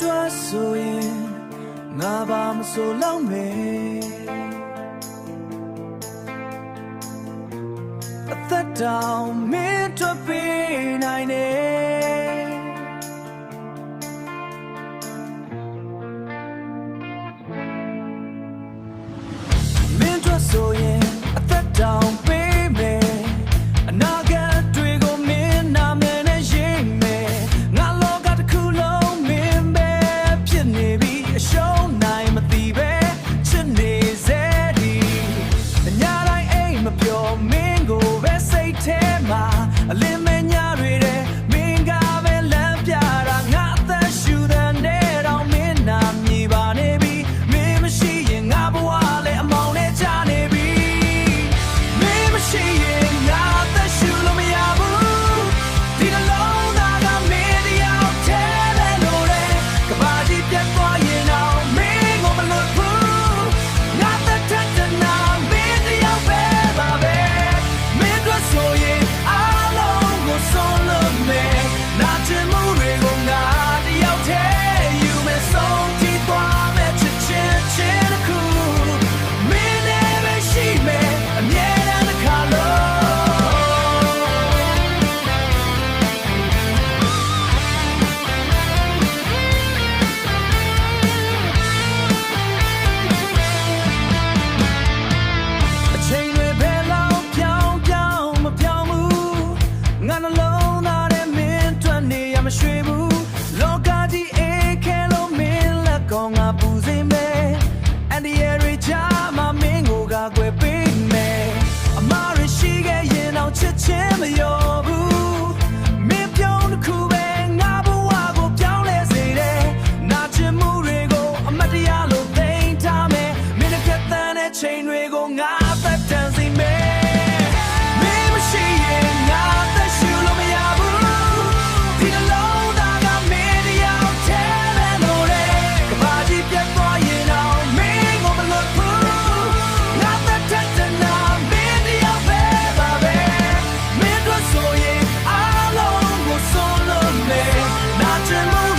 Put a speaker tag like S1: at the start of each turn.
S1: ထွက်ဆိုရင်ငါဘာမဆိုလောက်မယ်အသက်တောင်မင်းထွက်ပေးနိုင်တယ်မင်းထွက်ဆိုရင်အသက်တောင်ပေးမယ်အနာဂတ်တွေကိုမင်းနာမည်နဲ့ရေးမယ်ငါလောကတစ်ခုလုံးမင်းပဲဖြစ်နေပြီအရှုံးနိုင်မသိပဲချစ်နေစေဒီညတိုင်းအိမ်မပြောမင်းကိုပဲစိတ်ထဲမှာအလင်းမဲ့ညတွေတဲ့မင်းကပဲလမ်းပြတာငါအသက်ရှူတဲ့နဲ့တော့မင်းနာမြည်ပါနေပြီမင်းမရှိရင်ငါဘဝလည်းအမောင်နဲ့ချနေပြီမင်းမရှိရင်ငါအသက်ရှူလို့မရဘူးဒီနှလုံးသားကမင်းတယောက်တည်းပဲလို့လေကဘာကြီးပြတ်သွားရင်တော့မင်းကိုမလွတ်ဘူးငါသက်ထက်တဲ့နာမင်းတယောက်ပဲပါပဲမင်းတို့ဆိုရင်အားလုံးကိုဆုံးလို့မယ်နာကျင်မှုတွေကိုငါတယောက်တည်းယူမယ်ဆုံးထိသွားမယ်ချစ်ချင်းတစ်ခုမင်းနဲ့ပဲရှိမယ်အမြဲတမ်းတစ်ခါလို့အချိန်တွေဘယ်လောက်ပြောင်းမပြောင်းဘူးငါနှလုံးသားနဲ့မင်းထွက်နေရမရွှေဘူးလောကကြီးအေးခဲလို့မင်းလက်ကောင်းငါပူစေမယ်အန်ဒီရရီချာမမင်းကိုကကွယ်ပေးမယ်အမားရရှိခဲ့ရင်တော့ချစ်ချင်းမရောဘူးမင်းပြောင်းတစ်ခုပဲငါဘဝကိုပြောင်းလဲစေတယ်နာကျင်မှုတွေကိုအမတ်တရားလို့သိမ်းထားမယ်မင်းနဲ့ဖြတ်သန်းတဲ့ချိန်တွေကိုငါသက်တမ်းစေမယ်မင်းမရှိရင်ငါသက်ရှူလို့မရဘူးဒီနှလုံးသားကမင်းတယောက်တည်းပဲလို့လေကဘာကြီးပြတ်သွားရင်တော့မင်းကိုမလွတ်ဘူးငါသက်ထက်တဲ့နာမင်းတယောက်ပဲပါပဲမင်းတို့ဆိုရင်အားလုံးကိုဆုံးလို့မယ်နာကျင်မှု